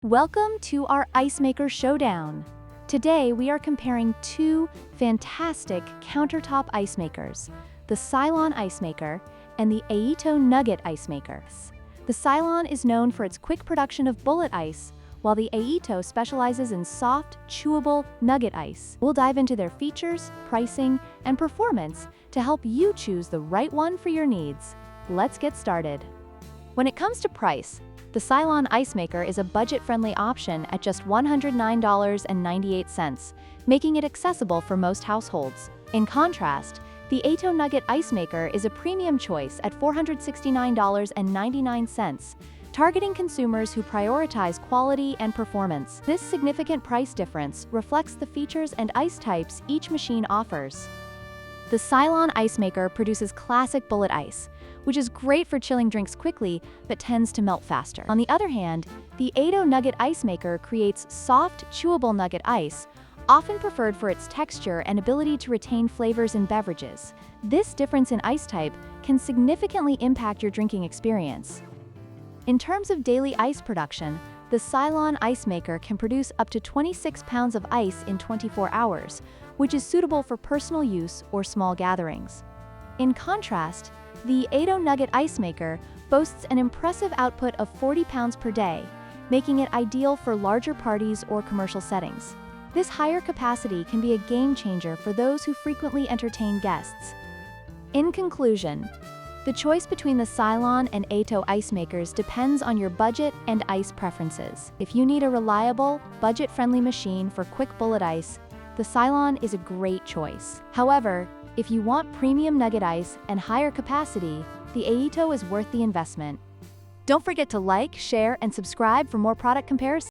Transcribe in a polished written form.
Welcome to our ice maker showdown. Today we are comparing two fantastic countertop ice makers, the Silonn ice maker and the Aeitto Nugget ice maker. The Silonn is known for its quick production of bullet ice, while the Aeitto specializes in soft, chewable nugget ice. We'll dive into their features, pricing, and performance to help you choose the right one for your needs. Let's get started. When it comes to price, the Silonn ice maker is a budget-friendly option at just $109.98, making it accessible for most households. In contrast, the Aeitto Nugget ice maker is a premium choice at $469.99, targeting consumers who prioritize quality and performance. This significant price difference reflects the features and ice types each machine offers. The Silonn ice maker produces classic bullet ice, which is great for chilling drinks quickly but tends to melt faster. On the other hand, the Aeitto Nugget ice maker creates soft, chewable nugget ice, often preferred for its texture and ability to retain flavors in beverages. This difference in ice type can significantly impact your drinking experience. In terms of daily ice production, the Silonn ice maker can produce up to 26 pounds of ice in 24 hours, which is suitable for personal use or small gatherings. In contrast, the Aeitto Nugget ice maker boasts an impressive output of 40 pounds per day, making it ideal for larger parties or commercial settings. This higher capacity can be a game changer for those who frequently entertain guests. In conclusion, the choice between the Silonn and Aeitto ice makers depends on your budget and ice preferences. If you need a reliable, budget-friendly machine for quick bullet ice, the Silonn is a great choice. However, if you want premium nugget ice and higher capacity, the Aeitto is worth the investment. Don't forget to like, share, and subscribe for more product comparisons.